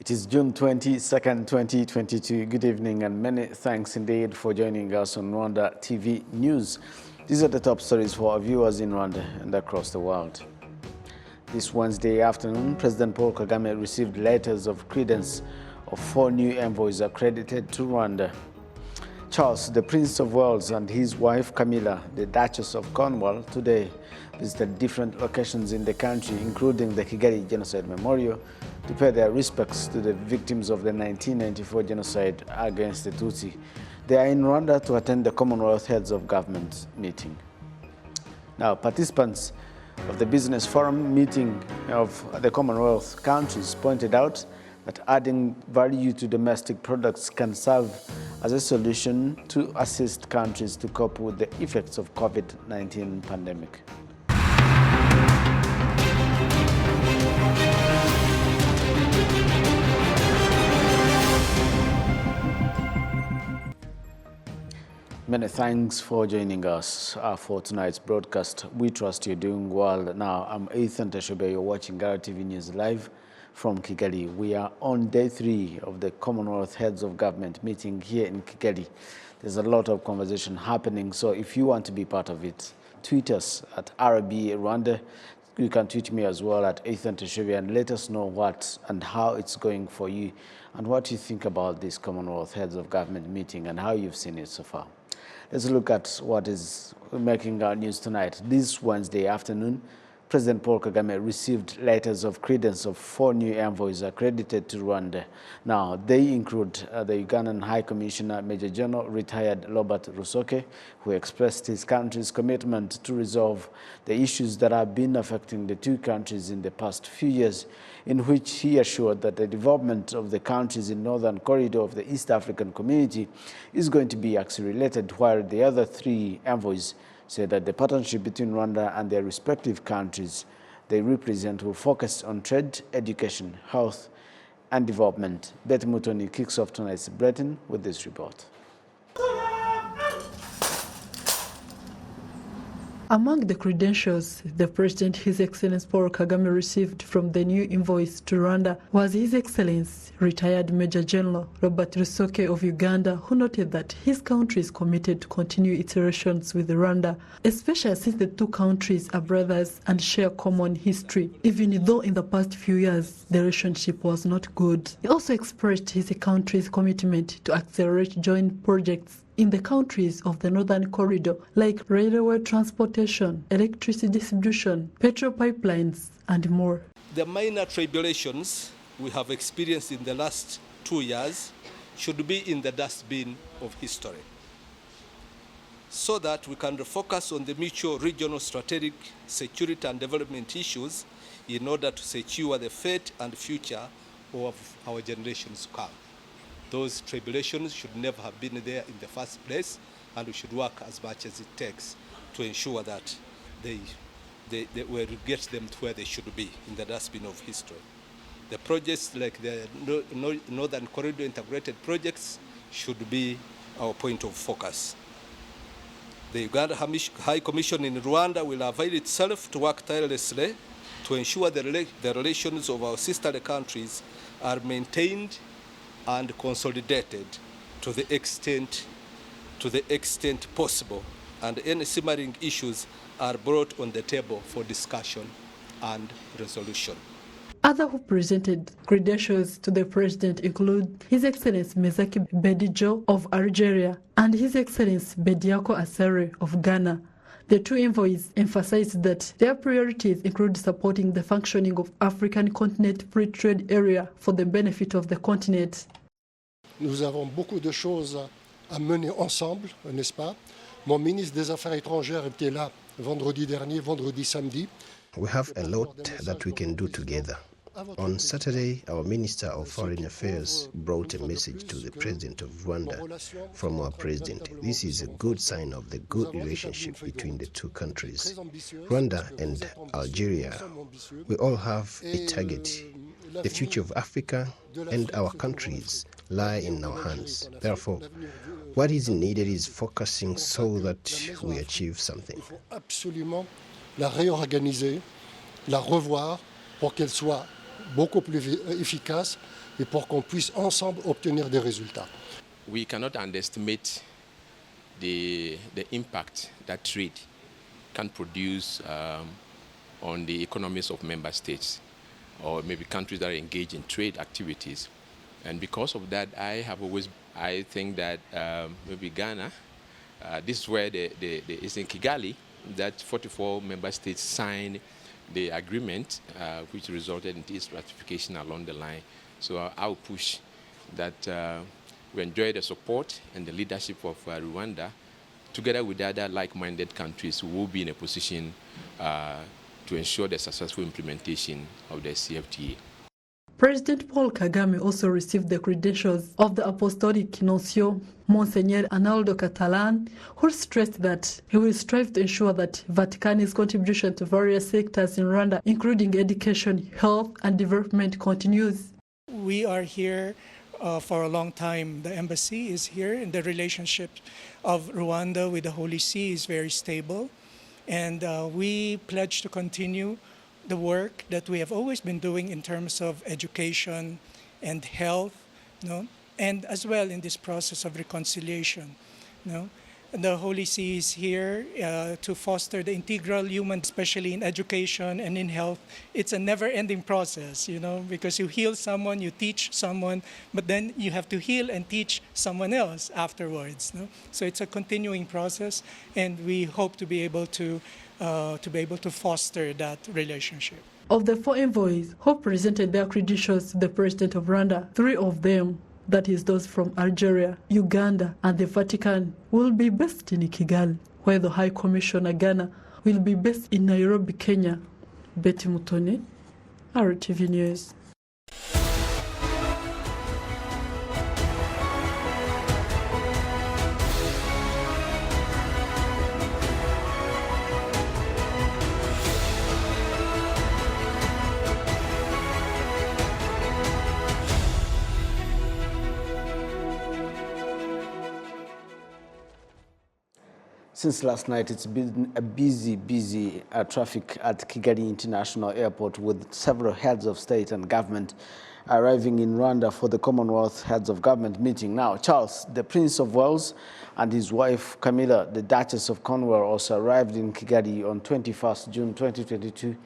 It is June 22nd, 2022. Good evening and many thanks indeed for joining us on Rwanda TV News. These are the top stories for our viewers in Rwanda and across the world. This Wednesday afternoon, President Paul Kagame received letters of credence of 4 new envoys accredited to Rwanda. Charles, the Prince of Wales, and his wife Camilla, the Duchess of Cornwall, today visited different locations in the country, including the Kigali Genocide Memorial, to pay their respects to the victims of the 1994 genocide against the Tutsi. They are in Rwanda to attend the Commonwealth Heads of Government meeting. Now, participants of the Business Forum meeting of the Commonwealth countries pointed out that adding value to domestic products can serve as a solution to assist countries to cope with the effects of COVID-19 pandemic. Many thanks for joining us for tonight's broadcast. We trust you're doing well. Now, I'm Ethan Teshobe. You're watching RwandaTV News live from Kigali. We are on day 3 of the Commonwealth Heads of Government meeting here in Kigali. There's a lot of conversation happening, so if you want to be part of it, tweet us at RB Rwanda. You can tweet me as well at Ethan Teshobe and let us know what and how it's going for you and what you think about this Commonwealth Heads of Government meeting and how you've seen it so far. Let's look at what is making our news tonight. This Wednesday afternoon, President Paul Kagame received letters of credence of 4 new envoys accredited to Rwanda. Now, they include the Ugandan High Commissioner, Major General retired Robert Rusoke, who expressed his country's commitment to resolve the issues that have been affecting the two countries in the past few years, in which he assured that the development of the countries in northern corridor of the East African community is going to be accelerated, while the other 3 envoys said that the partnership between Rwanda and their respective countries they represent will focus on trade, education, health, and development. Betty Mutoni kicks off tonight's bulletin with this report. Among the credentials the President, His Excellency Paul Kagame, received from the new envoys to Rwanda was His Excellency retired Major General Robert Rusoke of Uganda, who noted that his country is committed to continue its relations with Rwanda, especially since the two countries are brothers and share common history, even though in the past few years the relationship was not good. He also expressed his country's commitment to accelerate joint projects in the countries of the Northern Corridor, like railway transportation, electricity distribution, petrol pipelines, and more. The minor tribulations we have experienced in the last 2 years should be in the dustbin of history, so that we can focus on the mutual regional strategic security and development issues in order to secure the fate and future of our generations to come. Those tribulations should never have been there in the first place, and we should work as much as it takes to ensure that we will get them to where they should be, in the dustbin of history. The projects like the Northern Corridor integrated projects should be our point of focus. The Uganda High Commission in Rwanda will avail itself to work tirelessly to ensure the relations of our sister countries are maintained and consolidated to the extent possible, and any simmering issues are brought on the table for discussion and resolution. Others who presented credentials to the President include His Excellency Mezaki Bedijo of Algeria and His Excellency Bediako Asare of Ghana. The 2 envoys emphasized that their priorities include supporting the functioning of African Continent Free Trade Area for the benefit of the continent. Nous avons beaucoup de choses à mener ensemble, n'est-ce pas? Mon ministre des Affaires étrangères était là vendredi dernier, vendredi, samedi. We have a lot that we can do together. On Saturday, our Minister of Foreign Affairs brought a message to the President of Rwanda from our President. This is a good sign of the good relationship between the two countries. Rwanda and Algeria, we all have a target. The future of Africa and our countries lie in our hands. Therefore, what is needed is focusing so that we achieve something. Il faut absolument la réorganiser, la revoir pour qu'elle soit beaucoup plus efficace et pour qu'on puisse ensemble obtenir des résultats. We cannot underestimate the impact that trade can produce on the economies of member states or maybe countries that are engaged in trade activities. And because of that, I think that maybe Ghana, this is where it's in Kigali that 44 member states signed the agreement, which resulted in its ratification along the line. So I'll push that we enjoy the support and the leadership of Rwanda, together with other like-minded countries who will be in a position to ensure the successful implementation of the CFTA. President Paul Kagame also received the credentials of the Apostolic Nuncio, Monsignor Arnaldo Catalan, who stressed that he will strive to ensure that Vatican's contribution to various sectors in Rwanda, including education, health, and development, continues. We are here for a long time. The embassy is here, and the relationship of Rwanda with the Holy See is very stable. And we pledge to continue the work that we have always been doing in terms of education and health, and as well in this process of reconciliation. And the Holy See is here to foster the integral human, especially in education and in health. It's a never-ending process, because you heal someone, you teach someone, but then you have to heal and teach someone else afterwards. So it's a continuing process, and we hope to be able to foster that relationship. Of the 4 envoys who presented their credentials to the President of Rwanda, 3 of them, that is those from Algeria, Uganda, and the Vatican, will be based in Kigali, while the High Commissioner Ghana will be based in Nairobi, Kenya. Betty Mutoni, RTV News. Since last night, it's been a busy traffic at Kigali International Airport, with several heads of state and government arriving in Rwanda for the Commonwealth Heads of Government meeting. Now, Charles, the Prince of Wales, and his wife Camilla, the Duchess of Cornwall, also arrived in Kigali on 21st June 2022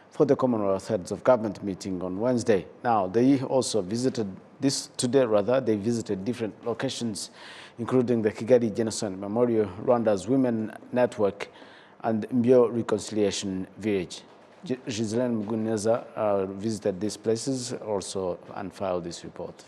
for the Commonwealth Heads of Government meeting on Wednesday. Now, they also visited they visited different locations, including the Kigali Genocide Memorial, Rwanda's Women Network, and Mbyo Reconciliation Village. Ghislaine Muguneza visited these places also and filed this report.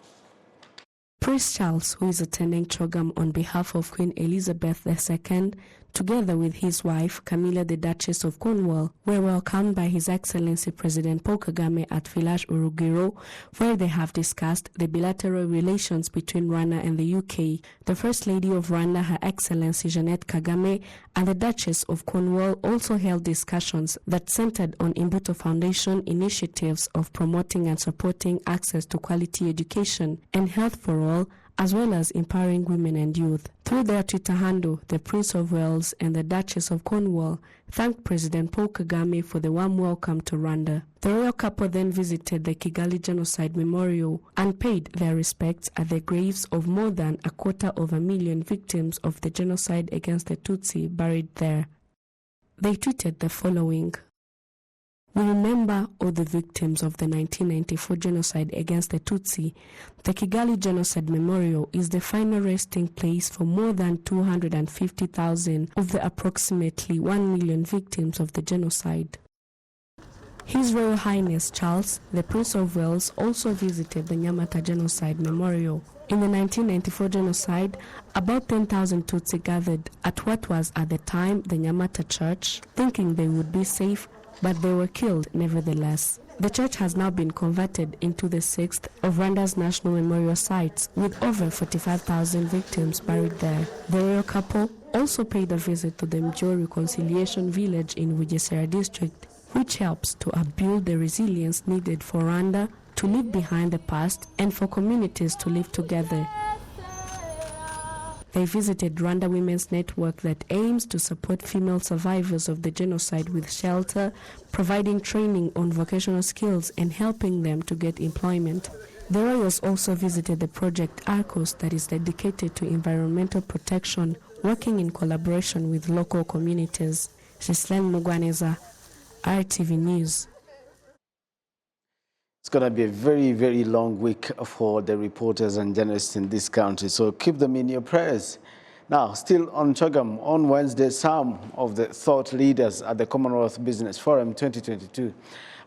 Prince Charles, who is attending Chogam on behalf of Queen Elizabeth II, together with his wife, Camilla the Duchess of Cornwall, were welcomed by His Excellency President Paul Kagame at Village Urugwiro, where they have discussed the bilateral relations between Rwanda and the UK. The First Lady of Rwanda, Her Excellency Jeannette Kagame, and the Duchess of Cornwall also held discussions that centered on Imbuto Foundation initiatives of promoting and supporting access to quality education and health for all, as well as empowering women and youth. Through their Twitter handle, the Prince of Wales and the Duchess of Cornwall thanked President Paul Kagame for the warm welcome to Rwanda. The royal couple then visited the Kigali Genocide Memorial and paid their respects at the graves of more than 250,000 victims of the genocide against the Tutsi buried there. They tweeted the following: "We remember all the victims of the 1994 genocide against the Tutsi. The Kigali Genocide Memorial is the final resting place for more than 250,000 of the approximately 1 million victims of the genocide." His Royal Highness Charles, the Prince of Wales, also visited the Nyamata Genocide Memorial. In the 1994 genocide, about 10,000 Tutsi gathered at what was at the time the Nyamata Church, thinking they would be safe, but they were killed nevertheless. The church has now been converted into the 6th of Rwanda's national memorial sites, with over 45,000 victims buried there. The royal couple also paid a visit to the Mbyo Reconciliation Village in Bugesera district, which helps to upbuild the resilience needed for Rwanda to leave behind the past and for communities to live together. They visited Rwanda Women's Network that aims to support female survivors of the genocide with shelter, providing training on vocational skills and helping them to get employment. The Royals also visited the project ARCOS that is dedicated to environmental protection, working in collaboration with local communities. Gislen Mugwaneza, RTV News. It's going to be a very, very long week for the reporters and journalists in this country, so keep them in your prayers. Now, still on Chogam, on Wednesday, some of the thought leaders at the Commonwealth Business Forum 2022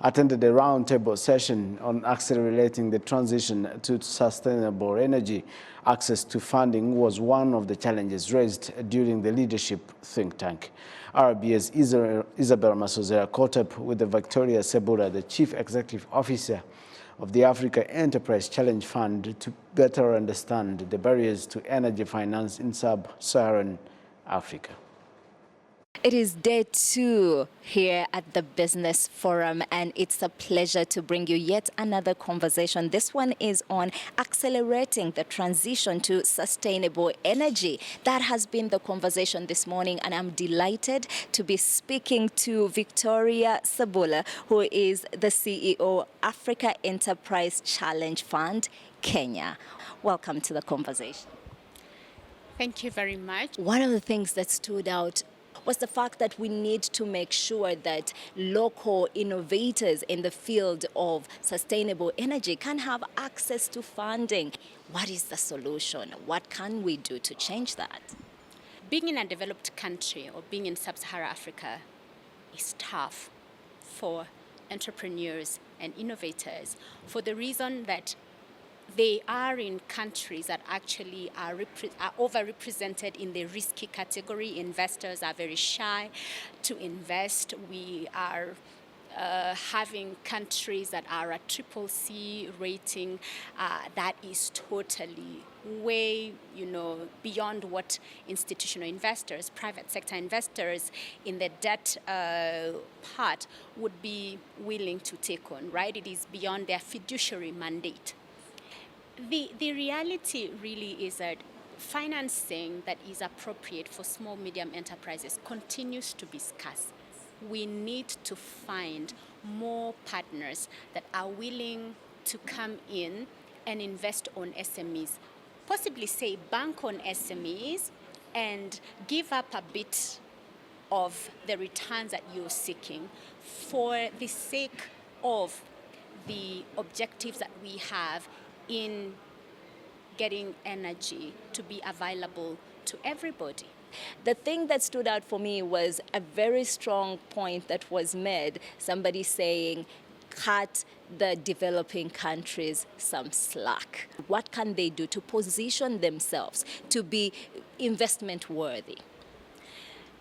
attended a roundtable session on accelerating the transition to sustainable energy. Access to funding was one of the challenges raised during the leadership think tank. RBA's Isabel Masozera caught up with the Victoria Sebula, the Chief Executive Officer of the Africa Enterprise Challenge Fund, to better understand the barriers to energy finance in sub-Saharan Africa. It is day 2 here at the Business Forum, and it's a pleasure to bring you yet another conversation. This one is on accelerating the transition to sustainable energy. That has been the conversation this morning, and I'm delighted to be speaking to Victoria Sebula, who is the CEO, Africa Enterprise Challenge Fund, Kenya. Welcome to the conversation. Thank you very much. One of the things that stood out was the fact that we need to make sure that local innovators in the field of sustainable energy can have access to funding. What is the solution? What can we do to change that? Being in a developed country or being in sub-Saharan Africa is tough for entrepreneurs and innovators for the reason that they are in countries that actually are overrepresented in the risky category. Investors are very shy to invest. We are having countries that are a CCC rating that is totally way, beyond what institutional investors, private sector investors in the debt part would be willing to take on, right? It is beyond their fiduciary mandate. The reality really is that financing that is appropriate for small, medium enterprises continues to be scarce. We need to find more partners that are willing to come in and invest on SMEs, possibly say bank on SMEs and give up a bit of the returns that you're seeking for the sake of the objectives that we have in getting energy to be available to everybody. The thing that stood out for me was a very strong point that was made, somebody saying, cut the developing countries some slack. What can they do to position themselves to be investment worthy?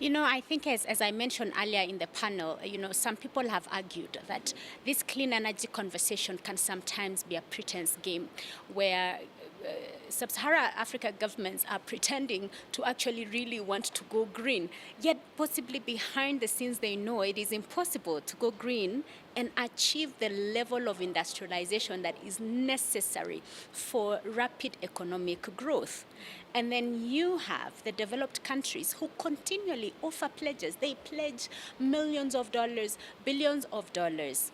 I think as I mentioned earlier in the panel, some people have argued that this clean energy conversation can sometimes be a pretense game where sub-Saharan Africa governments are pretending to actually really want to go green, yet possibly behind the scenes they know it is impossible to go green and achieve the level of industrialization that is necessary for rapid economic growth. And then you have the developed countries who continually offer pledges. They pledge millions of dollars, billions of dollars.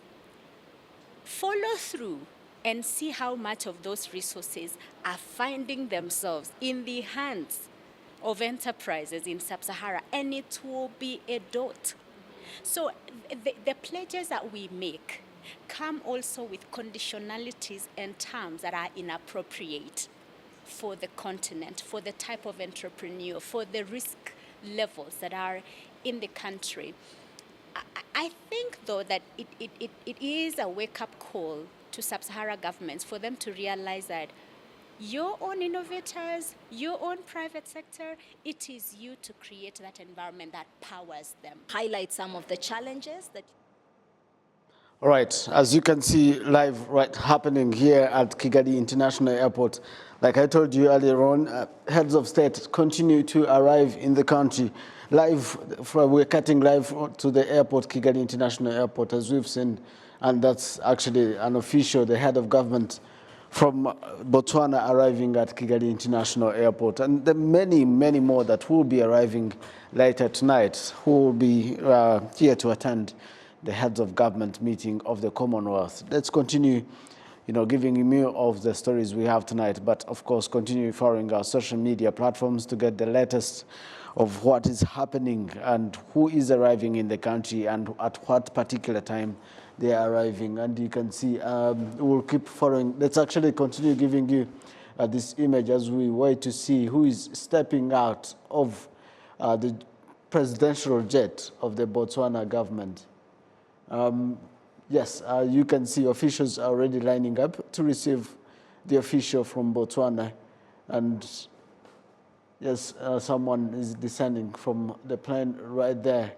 Follow through and see how much of those resources are finding themselves in the hands of enterprises in Sub-Sahara, and it will be a dot. So the pledges that we make come also with conditionalities and terms that are inappropriate for the continent, for the type of entrepreneur, for the risk levels that are in the country. I think, though, that it is a wake-up call to Sub-Sahara governments for them to realize that your own innovators, your own private sector, it is you to create that environment that powers them. Highlight some of the challenges that... All right, as you can see live happening here at Kigali International Airport, like I told you earlier on, heads of state continue to arrive in the country. We're cutting live to the airport, Kigali International Airport, as we've seen, and that's actually an official, the head of government from Botswana arriving at Kigali International Airport, and the many, many more that will be arriving later tonight, who will be here to attend the heads of government meeting of the Commonwealth. Let's continue, giving you more of the stories we have tonight, but of course continue following our social media platforms to get the latest of what is happening and who is arriving in the country and at what particular time they are arriving. And you can see, we'll keep following. Let's actually continue giving you this image as we wait to see who is stepping out of the presidential jet of the Botswana government. Yes, you can see officials are already lining up to receive the official from Botswana. And yes, someone is descending from the plane right there.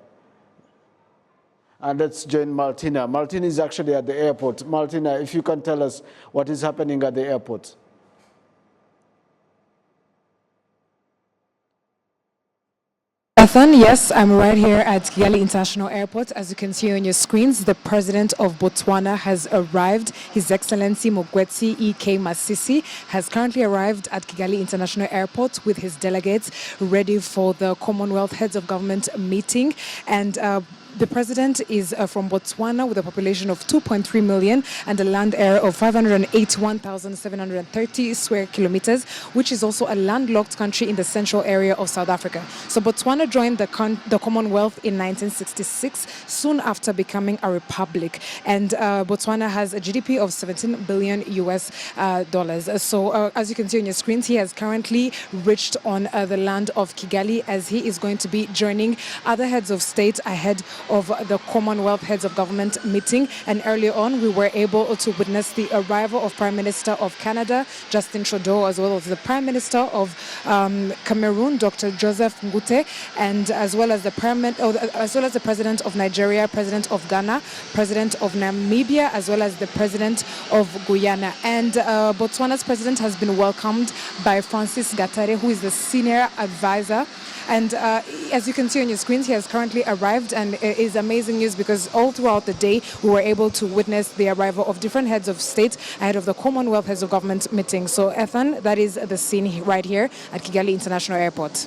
And let's join Martina. Martina is actually at the airport. Martina, if you can tell us what is happening at the airport. Ethan, yes, I'm right here at Kigali International Airport. As you can see on your screens, the President of Botswana has arrived. His Excellency Mogwetsi E.K. Masisi has currently arrived at Kigali International Airport with his delegates ready for the Commonwealth Heads of Government meeting. And the president is from Botswana with a population of 2.3 million and a land area of 581,730 square kilometers, which is also a landlocked country in the central area of South Africa. So Botswana joined the Commonwealth in 1966, soon after becoming a republic. And Botswana has a GDP of $17 billion US dollars. So as you can see on your screens, he has currently reached on the land of Kigali as he is going to be joining other heads of state ahead of the Commonwealth Heads of Government meeting. And earlier on, we were able to witness the arrival of Prime Minister of Canada, Justin Trudeau, as well as the Prime Minister of Cameroon, Dr. Joseph Ngute, and as well as the President of Nigeria, President of Ghana, President of Namibia, as well as the President of Guyana. And Botswana's president has been welcomed by Francis Gatare, who is the senior advisor. And as you can see on your screens, he has currently arrived, and it is amazing news because all throughout the day we were able to witness the arrival of different heads of state ahead of the Commonwealth Heads of Government meeting. So, Ethan, that is the scene right here at Kigali International Airport.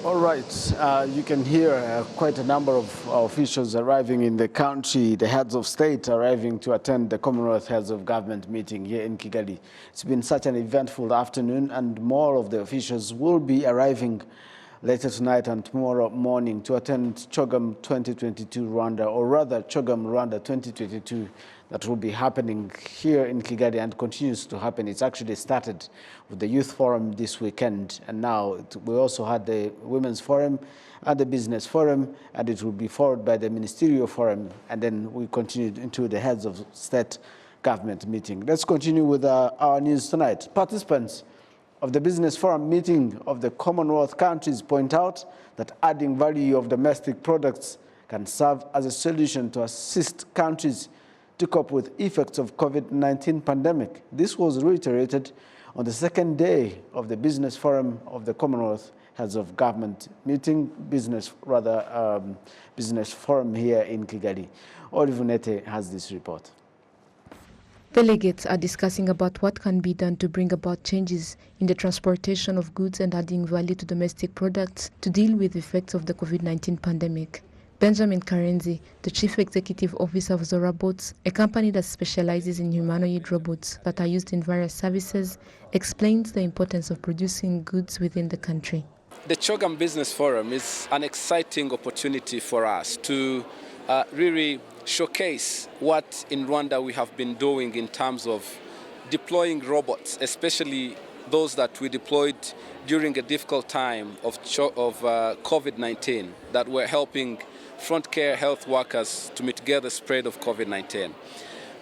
All right, you can hear quite a number of officials arriving in the country, the heads of state arriving to attend the Commonwealth Heads of Government meeting here in Kigali. It's been such an eventful afternoon, and more of the officials will be arriving later tonight and tomorrow morning to attend CHOGM 2022 Rwanda, or rather CHOGM Rwanda 2022, that will be happening here in Kigali and continues to happen. It's actually started with the Youth Forum this weekend, and now we also had the Women's Forum and the Business Forum, and it will be followed by the Ministerial Forum, and then we continue into the Heads of State Government meeting. Let's continue with our news tonight. Participants of the Business Forum meeting of the Commonwealth countries point out that adding value of domestic products can serve as a solution to assist countries to cope with effects of COVID-19 pandemic. This was reiterated on the second day of the Business Forum of the Commonwealth Heads of Government meeting, Business Forum here in Kigali. Olive Nete has this report. Delegates are discussing about what can be done to bring about changes in the transportation of goods and adding value to domestic products to deal with the effects of the COVID-19 pandemic. Benjamin Karenzi, the Chief Executive Officer of Zora Boats, a company that specializes in humanoid robots that are used in various services, explains the importance of producing goods within the country. The CHOGM Business Forum is an exciting opportunity for us to really showcase what in Rwanda we have been doing in terms of deploying robots, especially those that we deployed during a difficult time of COVID-19 that were helping front care health workers to mitigate the spread of COVID-19.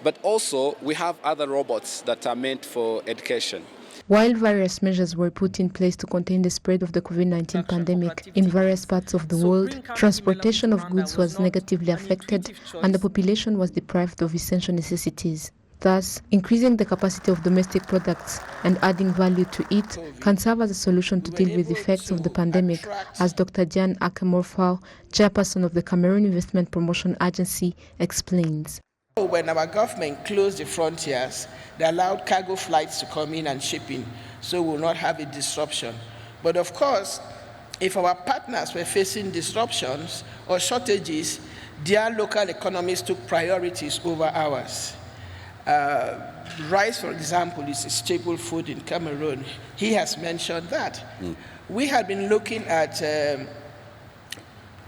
But also, we have other robots that are meant for education. While various measures were put in place to contain the spread of the COVID-19 pandemic in various parts of the world, transportation of goods was negatively affected and the population was deprived of essential necessities. Thus, increasing the capacity of domestic products and adding value to it can serve as a solution to deal with the effects of the pandemic, as Dr. Jan Akemorfau, chairperson of the Cameroon Investment Promotion Agency, explains. When our government closed the frontiers, they allowed cargo flights to come in and ship in, so we will not have a disruption. But of course, if our partners were facing disruptions or shortages, their local economies took priorities over ours. Rice, for example, is a staple food in Cameroon. He has mentioned that. We had been looking at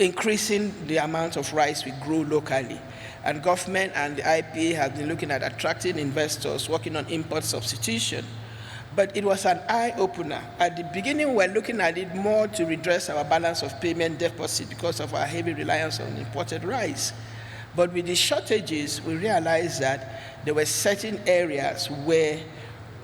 increasing the amount of rice we grow locally. And government and the IPA have been looking at attracting investors, working on import substitution. But it was an eye-opener. At the beginning, we were looking at it more to redress our balance of payment deficit because of our heavy reliance on imported rice. But with the shortages, we realized that there were certain areas where,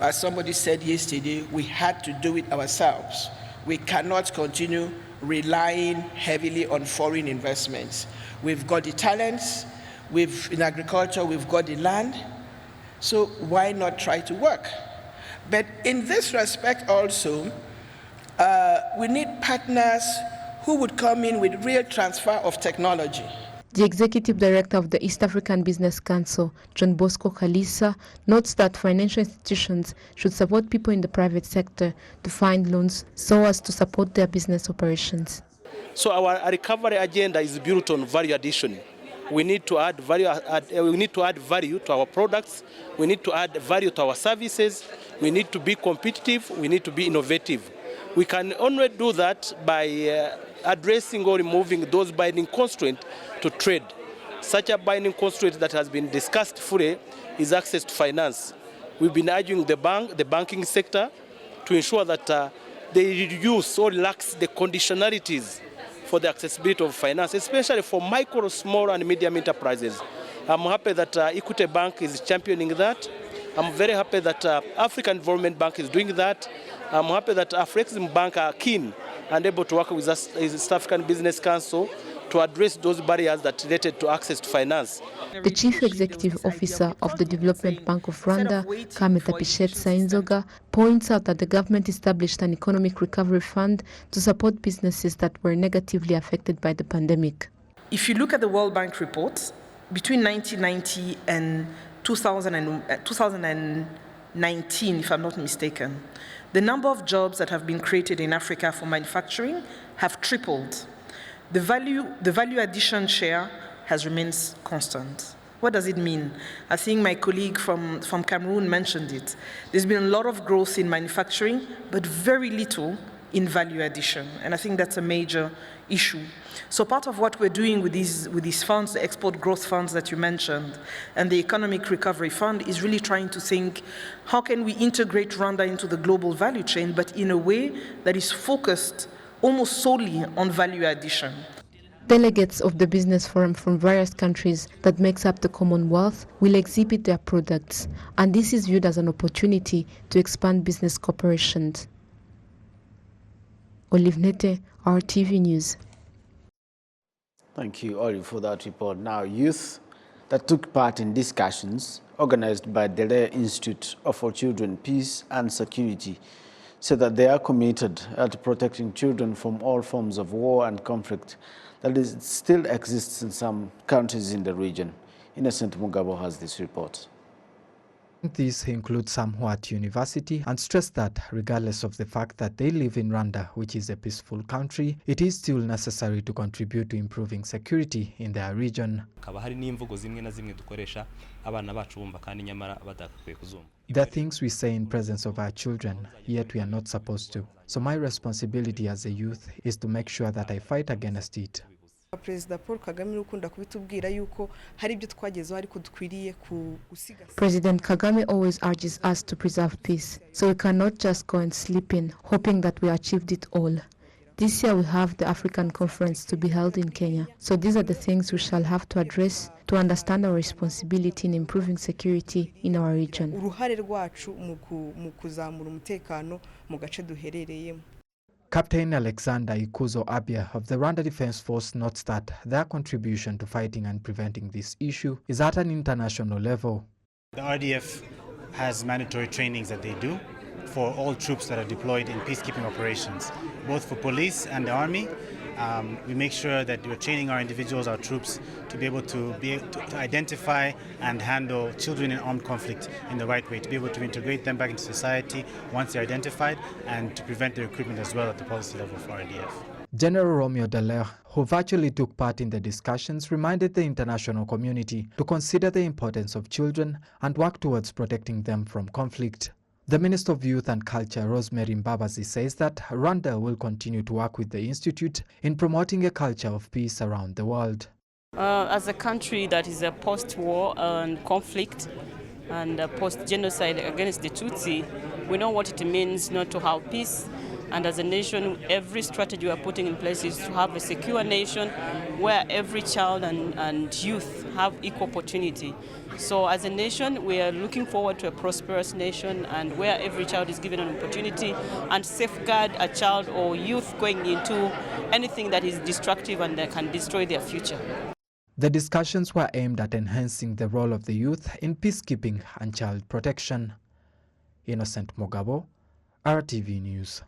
as somebody said yesterday, we had to do it ourselves. We cannot continue relying heavily on foreign investments. We've got the talents, in agriculture, we've got the land, so why not try to work? But in this respect also, we need partners who would come in with real transfer of technology. The Executive Director of the East African Business Council, John Bosco Kalisa, notes that financial institutions should support people in the private sector to find loans so as to support their business operations. So our recovery agenda is built on value addition. We need to add value. We need to add value to our products. We need to add value to our services. We need to be competitive. We need to be innovative. We can only do that by addressing or removing those binding constraints to trade. Such a binding constraint that has been discussed fully is access to finance. We've been urging the banking sector, to ensure that they reduce or relax the conditionalities for the accessibility of finance, especially for micro, small, and medium enterprises. I'm happy that Equity Bank is championing that. I'm very happy that African Development Bank is doing that. I'm happy that Afrexim Bank are keen and able to work with us, East African Business Council, to address those barriers that related to access to finance. The Chief Executive Officer of the Development Bank of Rwanda, Kameta Pichet Sainzoga, points out that the government established an economic recovery fund to support businesses that were negatively affected by the pandemic. If you look at the World Bank reports, between 1990 and 2019, if I'm not mistaken, the number of jobs that have been created in Africa for manufacturing have tripled. The value addition share has remained constant. What does it mean? I think my colleague from Cameroon mentioned it. There's been a lot of growth in manufacturing, but very little in value addition. And I think that's a major issue. So part of what we're doing with these funds, the export growth funds that you mentioned, and the economic recovery fund, is really trying to think, how can we integrate Rwanda into the global value chain, but in a way that is focused almost solely on value addition. Delegates of the Business Forum from various countries that makes up the Commonwealth will exhibit their products, and this is viewed as an opportunity to expand business cooperation. Olive Nete, RTV News. Thank you, Olive, for that report. Now, youth that took part in discussions organized by the Rare Institute for Children, Peace and Security said that they are committed to protecting children from all forms of war and conflict that still exists in some countries in the region. Innocent Mugabo has this report. These include some who are at university and stress that regardless of the fact that they live in Rwanda, which is a peaceful country, it is still necessary to contribute to improving security in their region. There are things we say in presence of our children, yet we are not supposed to. So my responsibility as a youth is to make sure that I fight against it. President Kagame always urges us to preserve peace, so we cannot just go and sleep in, hoping that we achieved it all. This year we have the African Conference to be held in Kenya, so these are the things we shall have to address to understand our responsibility in improving security in our region. Captain Alexander Ikuzo Abia of the Rwanda Defense Force notes that their contribution to fighting and preventing this issue is at an international level. The RDF has mandatory trainings that they do for all troops that are deployed in peacekeeping operations, both for police and the army, We make sure that we're training our individuals, our troops, to be able to identify and handle children in armed conflict in the right way, to be able to integrate them back into society once they're identified, and to prevent the recruitment as well at the policy level for RDF. General Romeo Dallaire, who virtually took part in the discussions, reminded the international community to consider the importance of children and work towards protecting them from conflict. The Minister of Youth and Culture, Rosemary Mbabazi, says that Rwanda will continue to work with the Institute in promoting a culture of peace around the world. As a country that is a post-war and conflict and post-genocide against the Tutsi, we know what it means not to have peace. And as a nation, every strategy we are putting in place is to have a secure nation where every child and youth have equal opportunity. So as a nation, we are looking forward to a prosperous nation and where every child is given an opportunity and safeguard a child or youth going into anything that is destructive and that can destroy their future. The discussions were aimed at enhancing the role of the youth in peacekeeping and child protection. Innocent Mogabo, RTV News.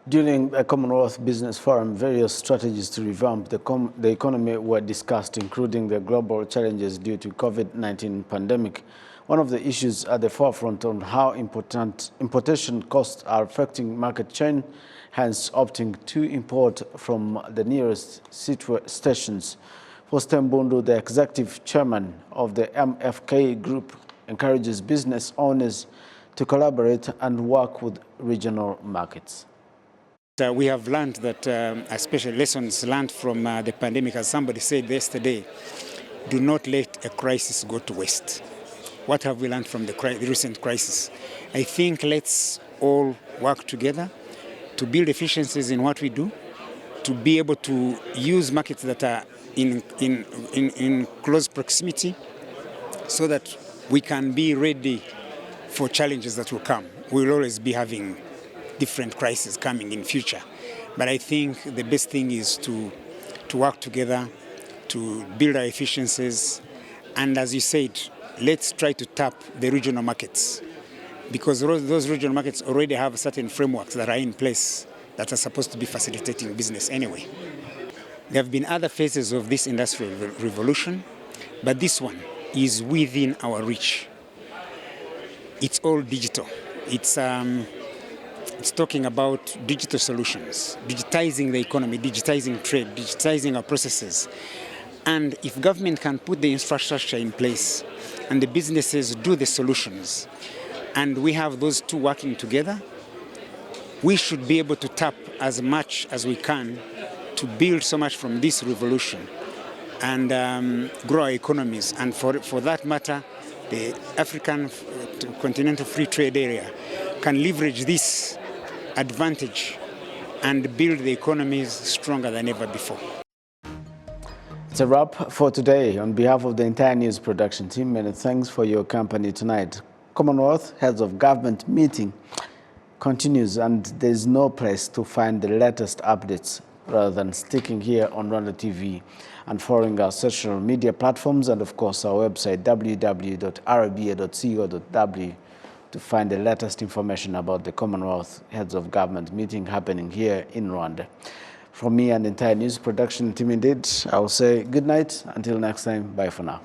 During a Commonwealth Business Forum, various strategies to revamp the economy were discussed, including the global challenges due to COVID-19 pandemic. One of the issues at the forefront on how importation costs are affecting market chain, hence opting to import from the nearest stations. Foster Mbundu, the executive chairman of the MFK Group, encourages business owners to collaborate and work with regional markets. We have learned that, especially lessons learned from the pandemic, as somebody said yesterday, do not let a crisis go to waste. What have we learned from the recent crisis? I think let's all work together to build efficiencies in what we do, to be able to use markets that are in close proximity so that we can be ready for challenges that will come. We will always be having different crises coming in future. But I think the best thing is to work together, to build our efficiencies, and as you said, let's try to tap the regional markets, because those regional markets already have certain frameworks that are in place that are supposed to be facilitating business anyway. There have been other phases of this industrial revolution, but this one is within our reach. It's all digital. It's talking about digital solutions, digitizing the economy, digitizing trade, digitizing our processes. And if government can put the infrastructure in place and the businesses do the solutions, and we have those two working together, we should be able to tap as much as we can to build so much from this revolution and grow our economies. And for that matter, the African Continental Free Trade Area can leverage this advantage and build the economies stronger than ever before. It's a wrap for today. On behalf of the entire news production team, many thanks for your company tonight. Commonwealth Heads of Government meeting continues, and there's no place to find the latest updates rather than sticking here on RwandaTV and following our social media platforms and, of course, our website www.rba.co.w to find the latest information about the Commonwealth Heads of Government meeting happening here in Rwanda. From me and the entire news production team indeed, I will say good night. Until next time, bye for now.